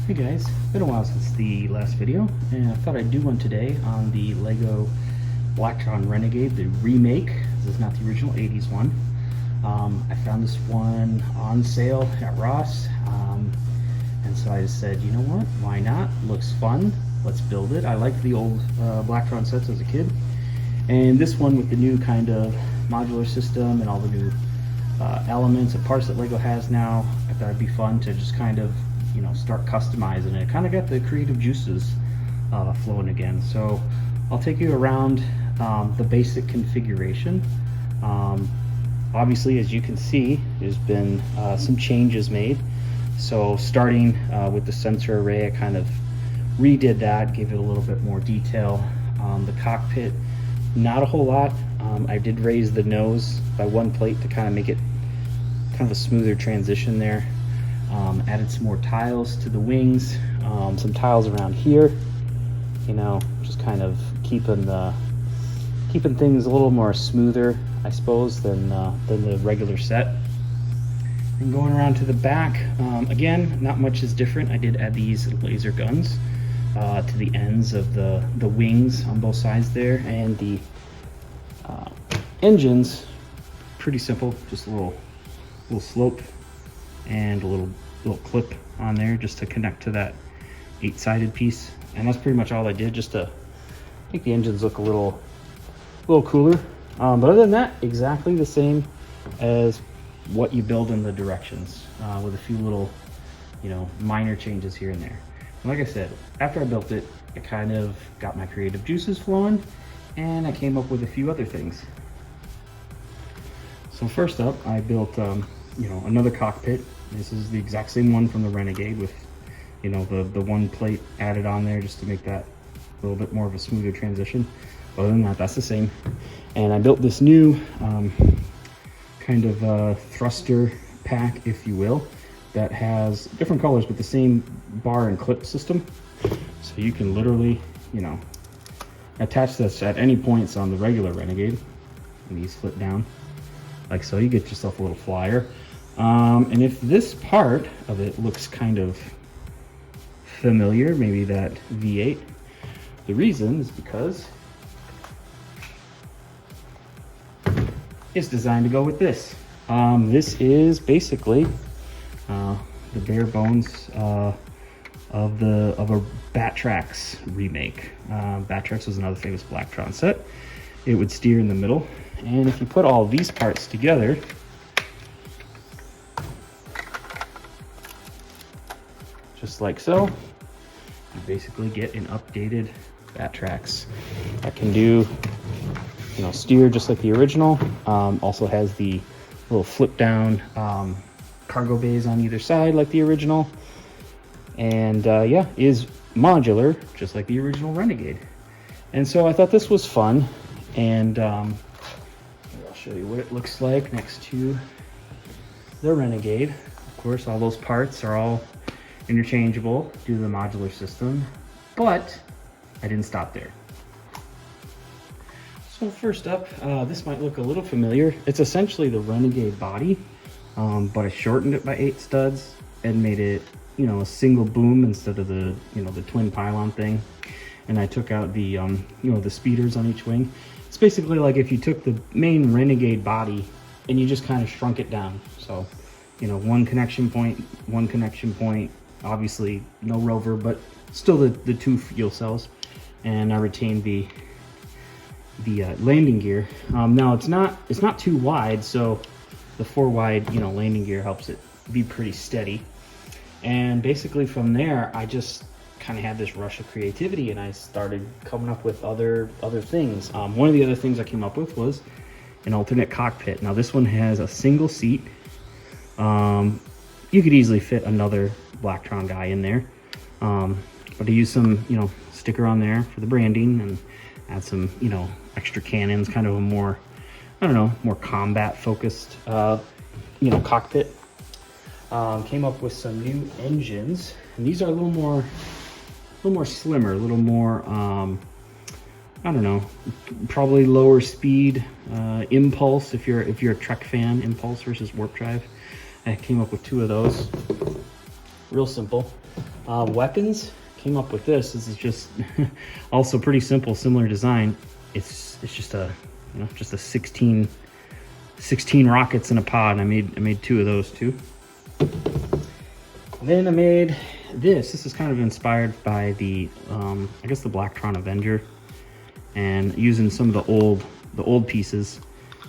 Hey guys, been a while since the last video, and I thought I'd do one today on the Lego Blacktron Renegade, the remake. This is not the original 80s one. I found this one on sale at Ross, and so I just said, you know what, why not? Looks fun, let's build it. I liked the old Blacktron sets as a kid, and this one with the new kind of modular system and all the new elements and parts that Lego has now, I thought it'd be fun to just kind of start customizing it. Kind of got the creative juices flowing again. So I'll take you around the basic configuration. Obviously, as you can see, there's been some changes made. So starting with the sensor array, I kind of redid that, gave it a little bit more detail. The cockpit, not a whole lot. I did raise the nose by one plate to kind of make it kind of a smoother transition there. Added some more tiles to the wings, some tiles around here, just kind of keeping things a little more smoother, I suppose, than the regular set. And going around to the back, again, not much is different. I did add these laser guns to the ends of the wings on both sides there, and the engines, pretty simple, just a little slope and a little clip on there just to connect to that 8-sided piece, and that's pretty much all I did, just to make the engines look a little cooler. But other than that, exactly the same as what you build in the directions, with a few little minor changes here and there. And like I said, after I built it, I kind of got my creative juices flowing, and I came up with a few other things. So first up, I built another cockpit. This is the exact same one from the Renegade, with the one plate added on there just to make that a little bit more of a smoother transition. Other than that, that's the same. And I built this new kind of thruster pack, if you will, that has different colors but the same bar and clip system. So you can literally attach this at any points on the regular Renegade, and these flip down like so. You get yourself a little flyer. And if this part of it looks kind of familiar, maybe that V8, the reason is because it's designed to go with this. This is basically the bare bones of a Batrax remake. Batrax was another famous Blacktron set. It would steer in the middle, and if you put all these parts together, just like so, you basically get an updated Batrax that can do, steer just like the original. Also has the little flip down cargo bays on either side like the original, and yeah, is modular just like the original Renegade. And so I thought this was fun, and I'll show you what it looks like next to the Renegade. Of course, all those parts are all interchangeable due to the modular system, but I didn't stop there. So first up, this might look a little familiar. It's essentially the Renegade body, but I shortened it by 8 studs and made it, a single boom instead of the, the twin pylon thing. And I took out the, the speeders on each wing. It's basically like if you took the main Renegade body and you just kind of shrunk it down. So, one connection point, obviously no rover, but still the 2 fuel cells, and I retained the landing gear. Now it's not too wide, so the 4 wide landing gear helps it be pretty steady. And basically from there, I just kind of had this rush of creativity, and I started coming up with other things. One of the other things I came up with was an alternate cockpit. Now this one has a single seat. You could easily fit another Blacktron guy in there, but I used some sticker on there for the branding, and add some extra cannons, kind of a more, more combat focused cockpit. Came up with some new engines, and these are a little more slimmer, a little more probably lower speed, impulse if you're a Trek fan, impulse versus warp drive. I came up with 2 of those. real simple. Weapons, came up with this. This is just also pretty simple, similar design. It's just a, you know, just a 16 rockets in a pod. I made 2 of those too. And then I made this. This is kind of inspired by the I guess the Blacktron Avenger, and using some of the old pieces,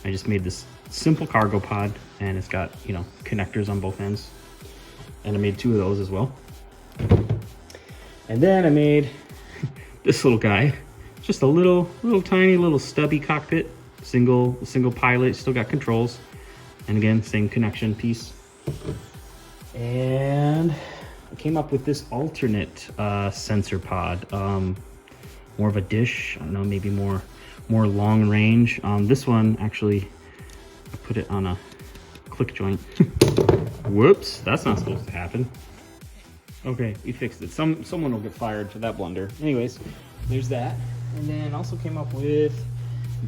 I just made this simple cargo pod, and it's got, you know, connectors on both ends, and I made 2 of those as well. And then I made this little guy, just a little tiny little stubby cockpit, single pilot, still got controls, and again, same connection piece. And I came up with this alternate sensor pod, more of a dish. I don't know, maybe more long range. This one actually, I put it on a click joint. Whoops, that's not supposed to happen. Okay, we fixed it. Someone will get fired for that blunder. Anyways, there's that. And then also came up with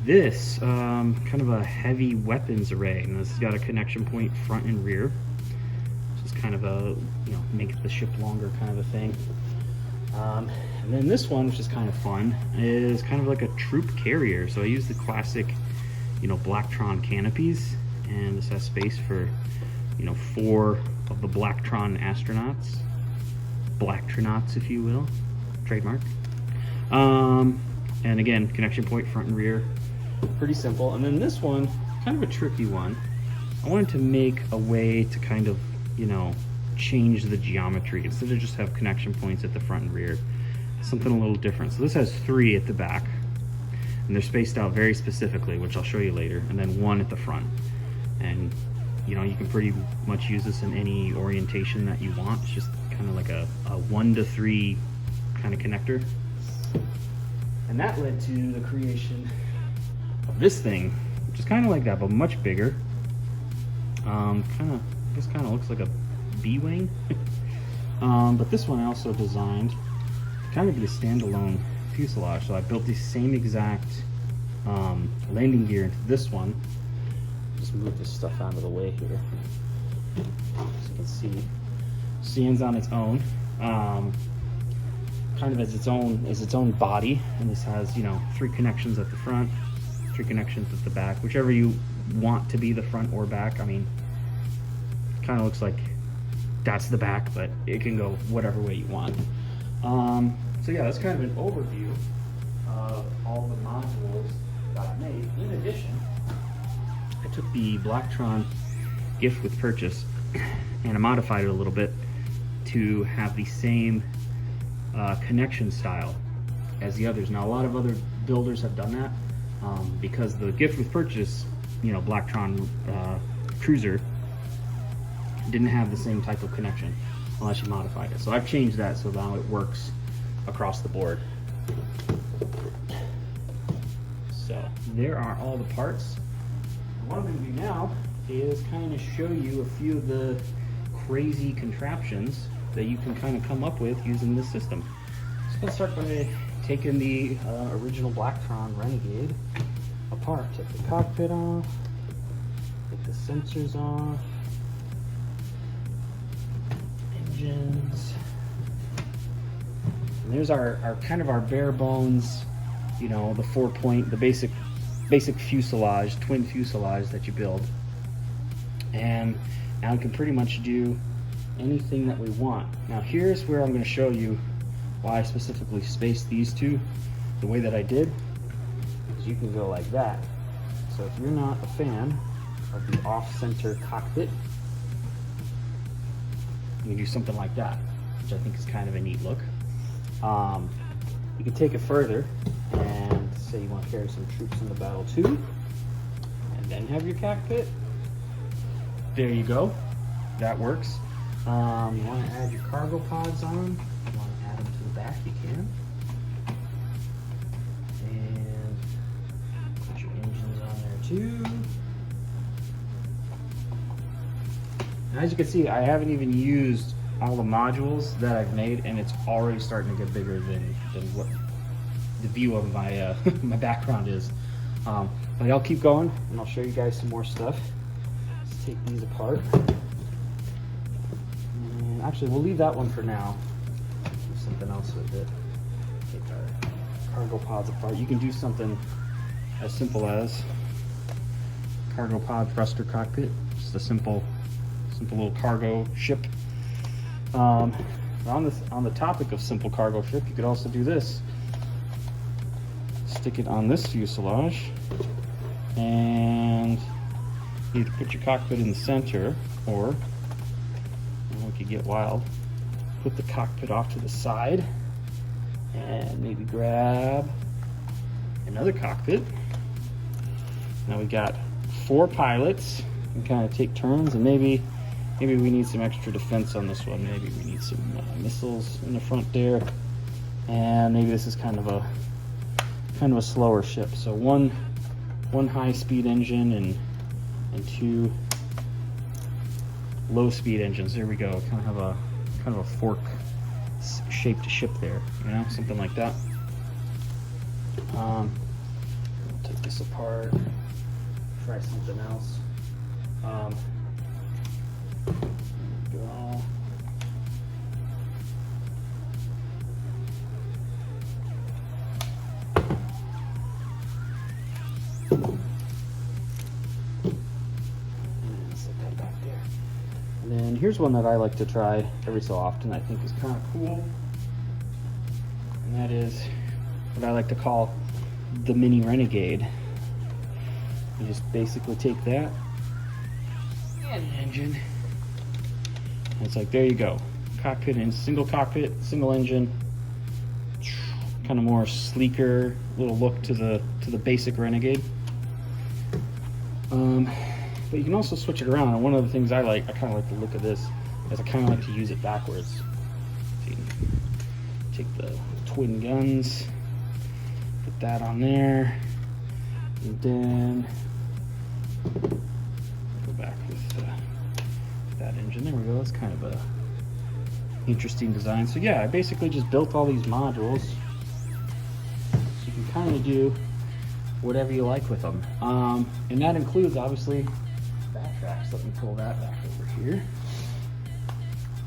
this kind of a heavy weapons array, and this has got a connection point front and rear. Just kind of a, you know, make the ship longer kind of a thing. And then this one, which is kind of fun, is kind of like a troop carrier. So I use the classic, you know, Blacktron canopies, and this has space for, you know, 4 of the Blacktron astronauts. Blacktronauts, if you will, trademark. And again, connection point front and rear, pretty simple. And then this one, kind of a tricky one. I wanted to make a way to kind of, you know, change the geometry instead of just have connection points at the front and rear. Something a little different. So this has 3 at the back, and they're spaced out very specifically, which I'll show you later, and then 1 at the front. And you know, you can pretty much use this in any orientation that you want. It's just kind of like a 1 to 3 kind of connector. And that led to the creation of this thing, which is kind of like that, but much bigger. This kind of looks like a B-wing. But this one I also designed to kind of be a standalone fuselage. So I built the same exact landing gear into this one. Just move this stuff out of the way here. As you can see, stands on its own, kind of as its own body, and this has, you know, 3 connections at the front, 3 connections at the back, whichever you want to be the front or back. I mean, kind of looks like that's the back, but it can go whatever way you want. So yeah, that's kind of an overview of all the modules that I made. In addition, I took the Blacktron gift with purchase and I modified it a little bit to have the same connection style as the others. Now, a lot of other builders have done that because the gift with purchase, you know, Blacktron Cruiser didn't have the same type of connection unless you modified it. So I've changed that so now it works across the board. So there are all the parts. What I'm going to do now is kind of show you a few of the crazy contraptions that you can kind of come up with using this system. So let's start by taking the original Blacktron Renegade apart. Take the cockpit off, take the sensors off, engines, and there's our kind of our bare bones, you know, the 4-point, the basic fuselage, twin fuselage that you build. And now we can pretty much do anything that we want. Now here's where I'm going to show you why I specifically spaced these 2 the way that I did, is you can go like that. So if you're not a fan of the off-center cockpit, you can do something like that, which I think is kind of a neat look. You can take it further and say you want to carry some troops in the battle too, and then have your cockpit. There you go, that works. You want to add your cargo pods on, you want to add them to the back, you can. And put your engines on there too. And as you can see, I haven't even used all the modules that I've made, and it's already starting to get bigger than what the view of my my background is. But I'll keep going and I'll show you guys some more stuff. Let's take these apart. And actually, we'll leave that one for now. Do something else with it. Take our cargo pods apart. You can do something as simple as cargo pod thruster cockpit. Just a simple little cargo ship. On the topic of simple cargo ship, you could also do this. Stick it on this fuselage, and either put your cockpit in the center, or we could get wild, put the cockpit off to the side, and maybe grab another cockpit. Now we got 4 pilots. We kind of take turns, and maybe we need some extra defense on this one. Maybe we need some missiles in the front there, and maybe this is kind of a slower ship. So one high-speed engine and 2 low-speed engines. There we go. Kind of a fork-shaped ship there. You know, something like that. Take this apart. Try something else. There we go. And then here's one that I like to try every so often. I think is kind of cool, and that is what I like to call the mini Renegade. You just basically take that and an engine, and it's like, there you go, cockpit and single cockpit, single engine, kind of more sleeker little look to the basic Renegade. But you can also switch it around, and one of the things I kind of like the look of this, is I kind of like to use it backwards. So you can take the twin guns, put that on there, and then go back with that engine. There we go. That's kind of a interesting design. So yeah, I basically just built all these modules, so you can kind of do whatever you like with them. And that includes, obviously, back tracks. Let me pull that back over here.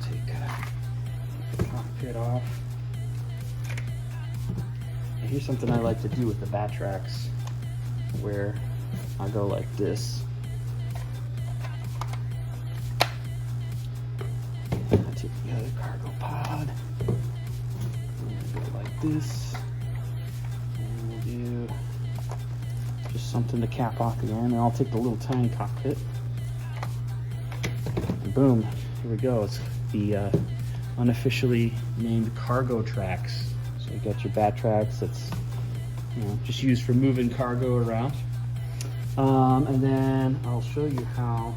Take the cockpit off. And here's something I like to do with the bat tracks, where I go like this. I take the other cargo pod. I'm gonna go like this. And we'll do just something to cap off the end. And I'll take the little tiny cockpit. And boom, here we go. It's the unofficially named cargo tracks. So you got your bat tracks that's, you know, just used for moving cargo around. And then I'll show you how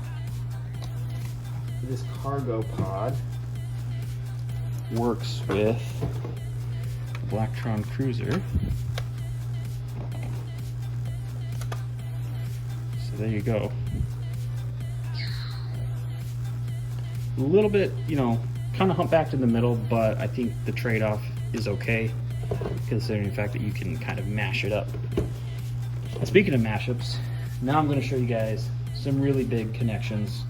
this cargo pod works with the Blacktron Cruiser. So there you go. A little bit, you know, kind of humpbacked in the middle, but I think the trade-off is okay, considering the fact that you can kind of mash it up. And speaking of mashups, now I'm going to show you guys some really big connections.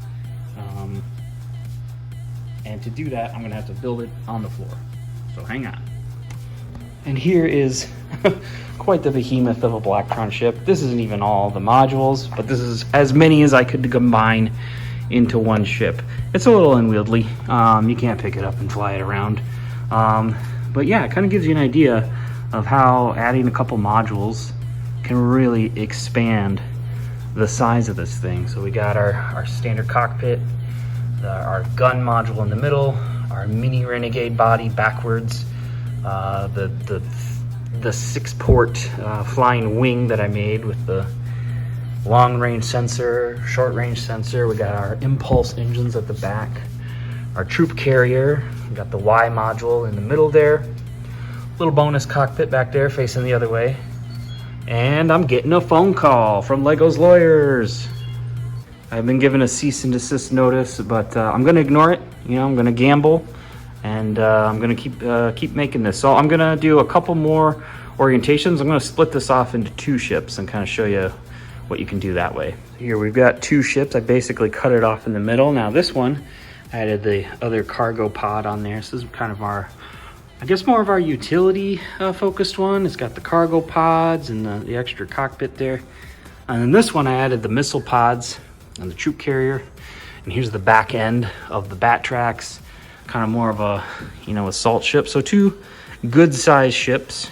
And to do that, I'm going to have to build it on the floor. So hang on. And here is quite the behemoth of a Blacktron ship. This isn't even all the modules, but this is as many as I could combine into one ship. It's a little unwieldy. You can't pick it up and fly it around. But yeah, it kind of gives you an idea of how adding a couple modules can really expand the size of this thing. So we got our standard cockpit, our gun module in the middle, our mini Renegade body backwards, the 6-port flying wing that I made with the long range sensor, short range sensor. We got our impulse engines at the back, our troop carrier. We got the Y module in the middle there, little bonus cockpit back there facing the other way. And I'm getting a phone call from Lego's lawyers. I've been given a cease and desist notice, but I'm going to ignore it. You know, I'm going to gamble, and I'm going to keep making this. So I'm going to do a couple more orientations. I'm going to split this off into 2 ships and kind of show you what you can do that way. Here we've got 2 ships. I basically cut it off in the middle. Now this one I added the other cargo pod on there. So this is kind of our, I guess, more of our utility focused one. It's got the cargo pods and the extra cockpit there. And then this one I added the missile pods and the troop carrier. And here's the back end of the bat tracks, kind of more of a, you know, assault ship. So two good sized ships.